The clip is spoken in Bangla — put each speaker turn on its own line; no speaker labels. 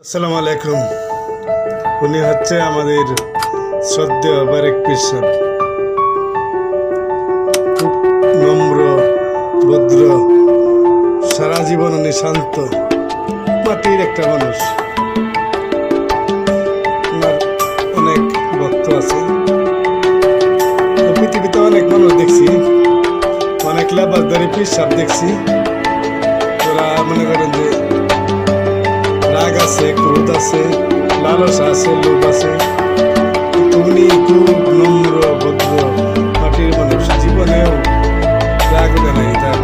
আসসালামু আলাইকুম। উনি হচ্ছে আমাদের শ্রদ্ধেয় বারেক পীর সাহেব। খুব নম্র, ভদ্র, সারা জীবন উনি শান্ত মাটির একটা মানুষ। ওনার অনেক ভক্ত আছে। পৃথিবীতে অনেক মানুষ দেখছি, অনেক লেবাসদারি পীর সাহেব দেখছি। ওরা মনে করেন যে রাগ আছে, ক্রোধ আছে, লালসা আছে, লোভ আছে। উনি খুব নম্র, ভদ্র, মাটির মানুষ। জীবনেও রাগ ওঠে নাই তার।